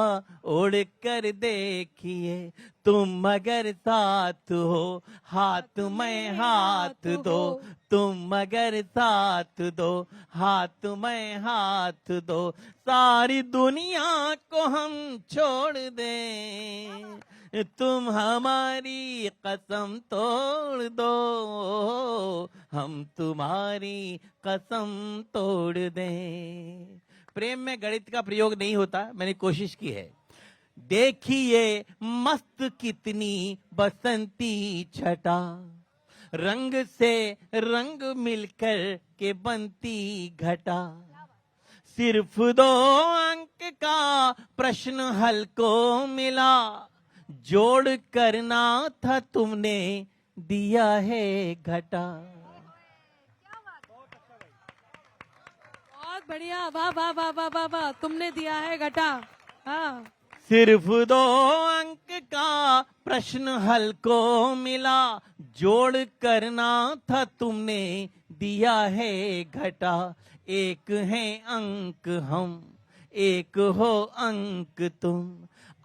ओढ़ कर देखिए। तुम मगर साथ हो हाथ में हाथ दो, तुम मगर साथ दो हाथ में हाथ दो, सारी दुनिया को हम छोड़ दें, तुम हमारी कसम तोड़ दो, हम तुम्हारी कसम तोड़ दें। प्रेम में गणित का प्रयोग नहीं होता, मैंने कोशिश की है। देखिए मस्त कितनी बसंती छटा, रंग से रंग मिलकर के बनती घटा, सिर्फ 2 अंक का प्रश्न हल को मिला, जोड़ करना था तुमने दिया है घटा। बहुत बढ़िया, वाह वाह वाह वाह वाह वाह, तुमने दिया है घटा। हाँ, सिर्फ 2 अंक का प्रश्न हल को मिला, जोड़ करना था तुमने दिया है घटा, एक है अंक हम एक हो अंक तुम,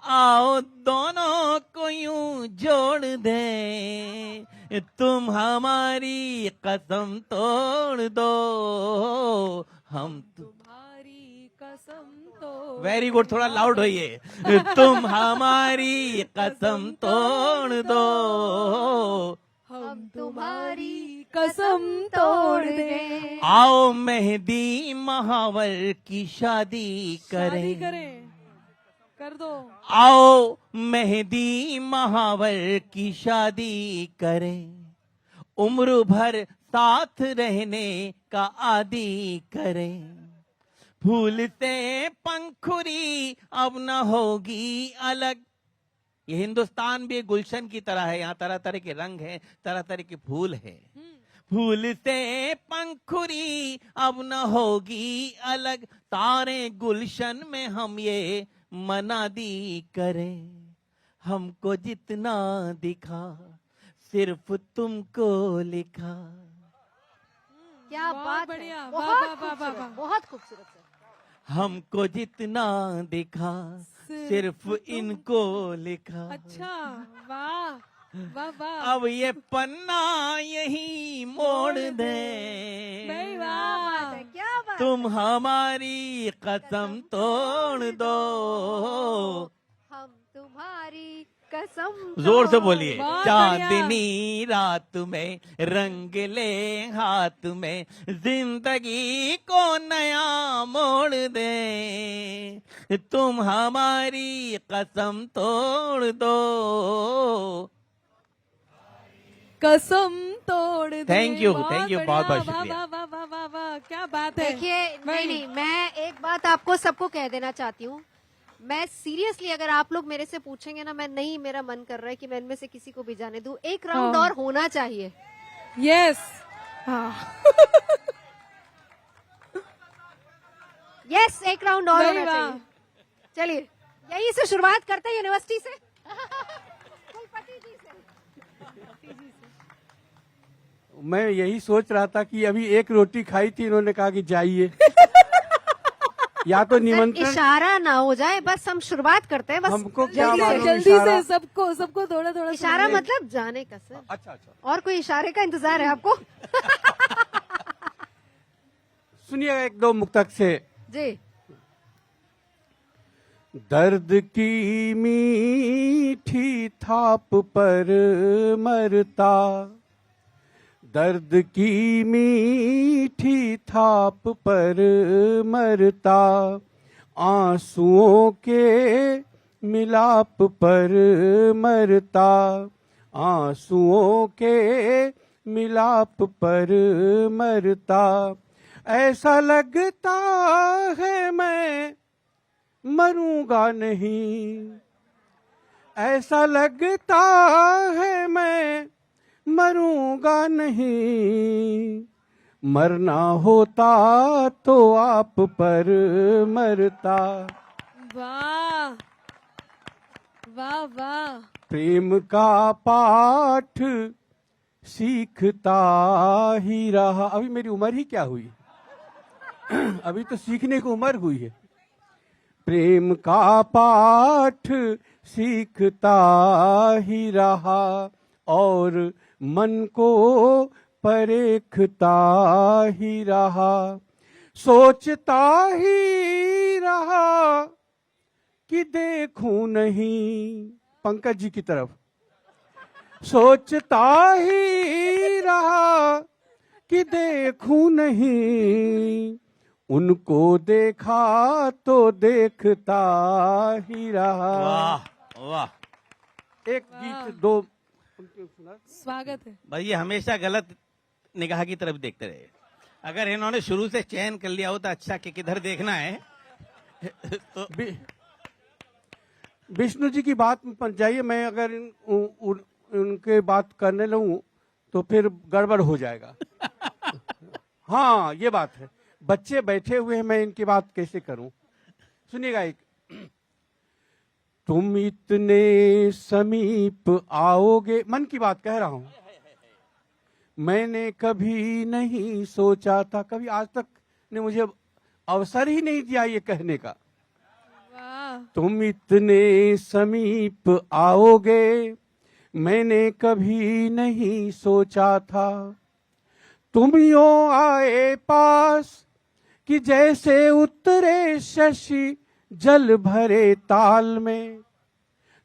आओ दोनों को यूं जोड़ दे, तुम हमारी कसम तोड़ दो, हम तुम्हारी कसम तो। वेरी गुड, थोड़ा लाउड होइए, तुम हमारी कसम तोड़ दो, हम तुम्हारी कसम तोड़ दे। आओ मेहंदी महावर की शादी शादी करें, करें, कर दो। आओ मेहंदी महावर की शादी करें, उम्र भर साथ रहने का आदी करें, फूल से पंखुरी अब न होगी अलग, ये हिंदुस्तान भी एक गुलशन की तरह है, यहाँ तरह तरह के रंग हैं, तरह तरह के फूल हैं, फूल से पंखुरी अब न होगी अलग, सारे गुलशन में हम ये मनादी करें, हमको जितना दिखा सिर्फ तुमको लिखा। क्या बहुत बात बढ़िया, है, वाह, बहुत वाह, वाह, वाह, खूबसूरत, वाह। बहुत खूबसूरत सर। हमको जितना दिखा सिर्फ इनको लिखा। अच्छा, वाह वाह वाह। अब ये पन्ना यही मोड़ दे, नहीं, वाह। क्या बात, तुम हमारी कसम तोड़ दो, हम तुम्हारी कसम जोर से बोलिए। बहुत चांदनी रात में रंग ले हाथ में, जिंदगी को नया मोड़ दे, तुम हमारी कसम तोड़ दो। कसम तोड़ दे। Thank you, बहुत thank you, बढ़िया, बहुत बहुत वाह, शुक्रिया। वाह वाह वाह वाह वाह, क्या बात है। देखिए, नहीं नहीं, मैं एक बात आपको सबको कह देना चाहती हूँ, मैं सीरियसली अगर आप लोग मेरे से पूछेंगे ना, मैं नहीं, मेरा मन कर रहा है कि मैं इनमें से किसी को भी जाने दूं, एक राउंड हाँ। और होना चाहिए। यस, हाँ। यस, एक राउंड और नहीं, होना वाह। चाहिए। चलिए, यही से शुरुआत करते हैं, यूनिवर्सिटी से। कुलपति जी से। मैं यही सोच रहा था कि अभी एक रोटी खाई थी, इन्होंने कहा कि जाइए। या तो सर, निमंत्रण, इशारा ना हो जाए, बस हम शुरुआत करते हैं, बस हमको क्या जल्दी से। मालूम जल्दी इशारा। से सबको सबको थोड़ा थोड़ा इशारा सुनाइए। मतलब जाने का सर, अच्छा अच्छा, और कोई इशारे का इंतजार है आपको? सुनिएगा एक दो मुक्तक से। जी। दर्द की मीठी थाप पर मरता, दर्द की मीठी थाप पर मरता, आंसुओं के मिलाप पर मरता, आंसुओं के मिलाप पर मरता, ऐसा लगता है मैं मरूंगा नहीं, ऐसा लगता है मैं मरूंगा नहीं, मरना होता तो आप पर मरता। वाह वाह वाह। प्रेम का पाठ सीखता ही रहा। अभी मेरी उम्र ही क्या हुई, अभी तो सीखने की उम्र हुई है। प्रेम का पाठ सीखता ही रहा और मन को परेखता ही रहा, सोचता ही रहा कि देखूं नहीं, पंकज जी की तरफ, सोचता ही रहा कि देखूं नहीं, उनको देखा तो देखता ही रहा। वाह वाह। एक गीत दो सुना। स्वागत है। भाई ये हमेशा गलत निगाह की तरफ देखते रहे। अगर इन्होंने शुरू से चयन कर लिया होता अच्छा कि किधर देखना है तो विष्णु जी की बात में पहुंच जाइए। मैं अगर उनके बात करने लगूं तो फिर गड़बड़ हो जाएगा। हाँ ये बात है, बच्चे बैठे हुए हैं, मैं इनकी बात कैसे करूं। सुनिएगा एक, तुम इतने समीप आओगे, मन की बात कह रहा हूं, मैंने कभी नहीं सोचा था, कभी आज तक ने मुझे अवसर ही नहीं दिया ये कहने का। तुम इतने समीप आओगे मैंने कभी नहीं सोचा था, तुम यूं आए पास कि जैसे उतरे शशि जल भरे ताल में,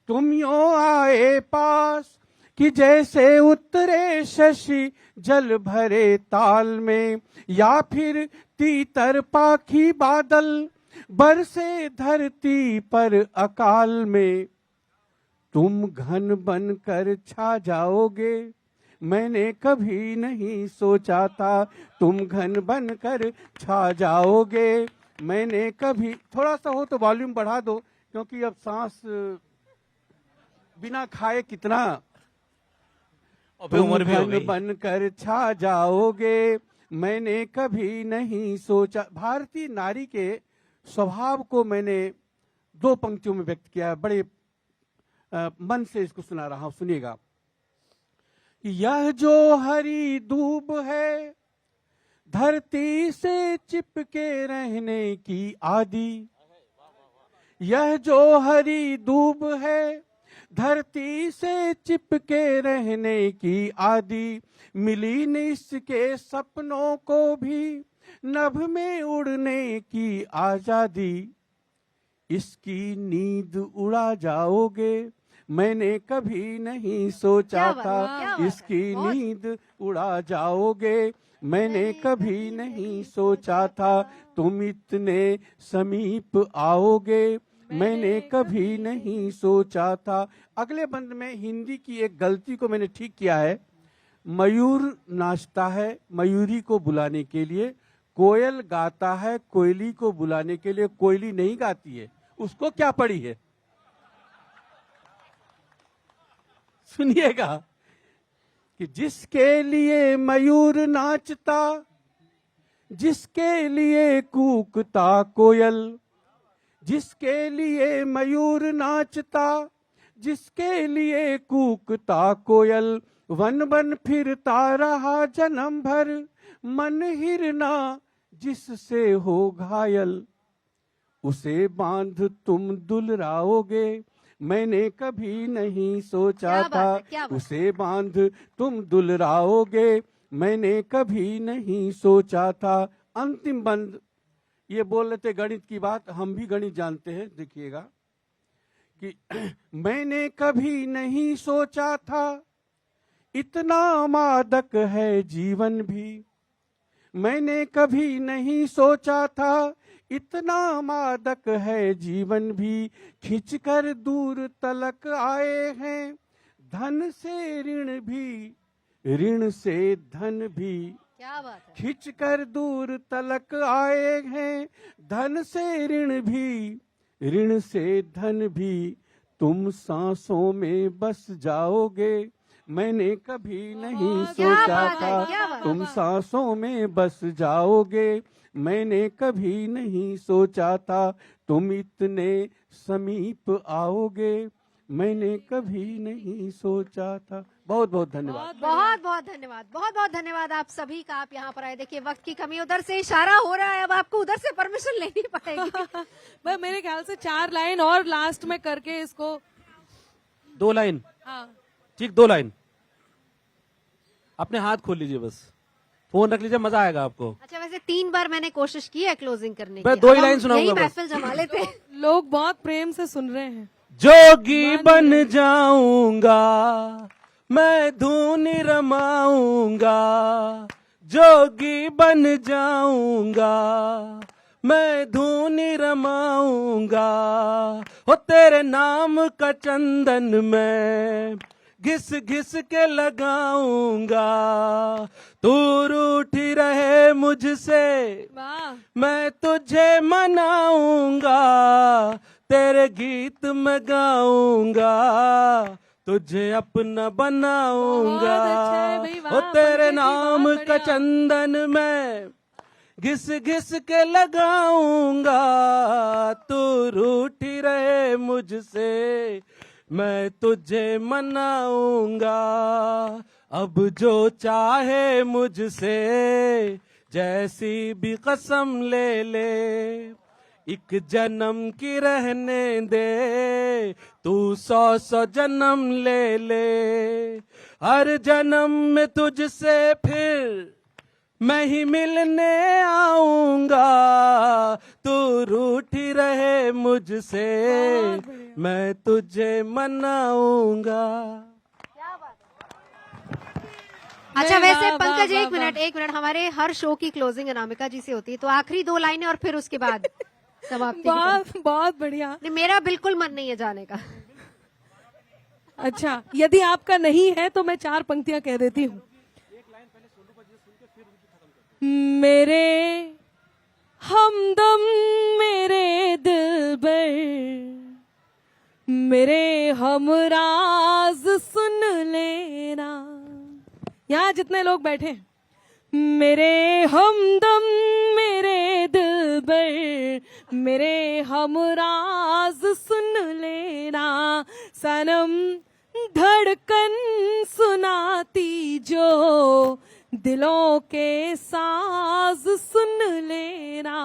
तुम यूं आए पास कि जैसे उतरे शशि जल भरे ताल में, या फिर तीतर पाखी बादल बरसे धरती पर अकाल में, तुम घन बनकर छा जाओगे मैंने कभी नहीं सोचा था, तुम घन बनकर छा जाओगे मैंने कभी। थोड़ा सा हो तो वॉल्यूम बढ़ा दो, क्योंकि अब सांस बिना खाए कितना। उम्र भी हो तुम गई। घन बनकर छा जाओगे मैंने कभी नहीं सोचा। भारतीय नारी के स्वभाव को मैंने दो पंक्तियों में व्यक्त किया है, बड़े मन से इसको सुना रहा हूं, सुनिएगा। यह जो हरी दूब है धरती से चिपके रहने की आदि, यह जो हरी दूब है धरती से चिपके रहने की आदि, मिली न इसके सपनों को भी नभ में उड़ने की आजादी, इसकी नींद उड़ा जाओगे मैंने कभी नहीं सोचा था, इसकी नींद उड़ा जाओगे मैंने कभी नहीं सोचा था, तुम इतने समीप आओगे मैंने कभी नहीं सोचा था। अगले बंद में हिंदी की एक गलती को मैंने ठीक किया है। मयूर नाचता है मयूरी को बुलाने के लिए, कोयल गाता है कोयली को बुलाने के लिए, कोयली नहीं गाती है, उसको क्या पड़ी है। सुनिएगा कि जिसके लिए मयूर नाचता, जिसके लिए कूकता कोयल, जिसके लिए मयूर नाचता, जिसके लिए कूकता कोयल, वन वन फिरता रहा जन्म भर मन हिरना जिससे हो घायल, उसे बांध तुम दुलराओगे मैंने कभी नहीं सोचा था, उसे बांध तुम दुलराओगे मैंने कभी नहीं सोचा था। अंतिम बंद, ये बोल रहे थे गणित की बात, हम भी गणित जानते हैं, देखिएगा कि मैंने कभी नहीं सोचा था इतना मादक है जीवन भी, मैंने कभी नहीं सोचा था इतना मादक है जीवन भी, खिंचकर दूर तलक आए हैं धन से ऋण भी, ऋण से धन भी, क्या बात है। खिंचकर दूर तलक आए हैं धन से ऋण भी, ऋण से धन भी, तुम सांसों में बस जाओगे मैंने कभी नहीं सोचा था, तुम सांसों में बस जाओगे मैंने कभी नहीं सोचा था, तुम इतने समीप आओगे मैंने कभी नहीं सोचा था। बहुत बहुत धन्यवाद। बहुत बहुत धन्यवाद, बहुत बहुत धन्यवाद आप सभी का, आप यहाँ पर आए। देखिए वक्त की कमी, उधर से इशारा हो रहा है, अब आपको उधर से परमिशन लेनी पड़ेगी। भाई मेरे ख्याल से 4 लाइन और लास्ट में करके इसको 2 लाइन, हाँ ठीक 2 लाइन। अपने हाथ खोल लीजिए, बस फोन रख लीजिए, मजा आएगा आपको। अच्छा, वैसे 3 बार मैंने कोशिश की है क्लोजिंग करने की। मैं 2 ही अब लाइन हम सुनाऊंगा यही बस। महफिल जमा लेते हैं। लोग बहुत प्रेम से सुन रहे हैं। जोगी बन जाऊंगा मैं, धुन रमाऊंगा, जोगी बन जाऊंगा मैं, धुन रमाऊंगा, हो तेरे नाम का चंदन मैं घिस घिस के लगाऊंगा, तू रूठी रहे मुझसे वाह, मैं तुझे मनाऊंगा, तेरे गीत मैं गाऊंगा, तुझे अपना बनाऊंगा, बहुत अच्छा है भाई, वाह, ओ तेरे पंकज जी, नाम बहुत का बढ़िया। चंदन मैं घिस घिस के लगाऊंगा, तू रूठी रहे मुझसे मैं तुझे मनाऊंगा, अब जो चाहे मुझसे जैसी भी कसम ले ले, एक जन्म की रहने दे, तू 100 जन्म ले ले, हर जन्म में तुझसे फिर मैं ही मिलने आऊंगा, तू रूठी रहे मुझसे मैं तुझे मनाऊंगा। अच्छा, नहीं, वैसे वाह, पंकज वाह, एक मिनट, हमारे हर शो की क्लोजिंग अनामिका जी से होती है, तो आखिरी 2 लाइनें और फिर उसके बाद समाप्ति की बहुत बहुत बढ़िया। नहीं, मेरा बिल्कुल मन नहीं है जाने का। अच्छा, यदि आपका नहीं है तो मैं 4 पंक्तियां कह देती हूँ। मेरे हमदम मेरे दिलबर, मेरे हमराज सुन लेना। यहाँ जितने लोग बैठे हैं, मेरे हमदम मेरे दिलबर, मेरे हमराज सुन लेना, सनम धड़कन सुनाती जो दिलों के साज सुन लेना,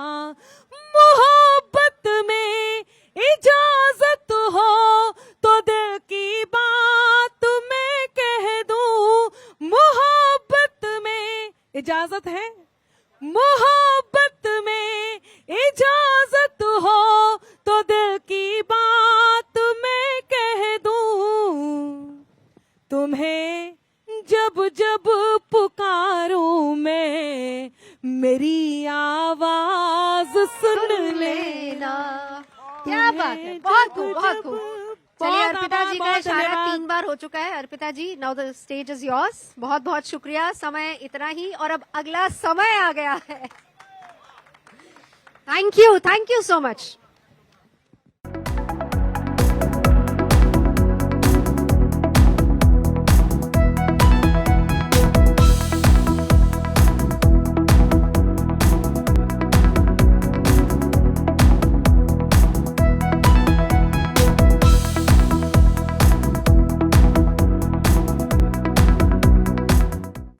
मोहब्बत में इजाजत हो तो दिल की बात मैं कह दूं, मोहब्बत में इजाजत है, मोहब्बत में इजाजत हो तो दिल की बात मैं कह दूं, तुम्हें जब जब पुकारूं मैं मेरी आवाज सुन लेना। क्या बात है, बहुत खूब, बहुत खूब। चलिए, बहुत अर्पिता जी का बहुत इशारा धन्यवाद। 3 बार हो चुका है। Arpita ji, now the stage is yours. बहुत बहुत शुक्रिया, समय इतना ही और अब अगला समय आ गया है। Thank you so much.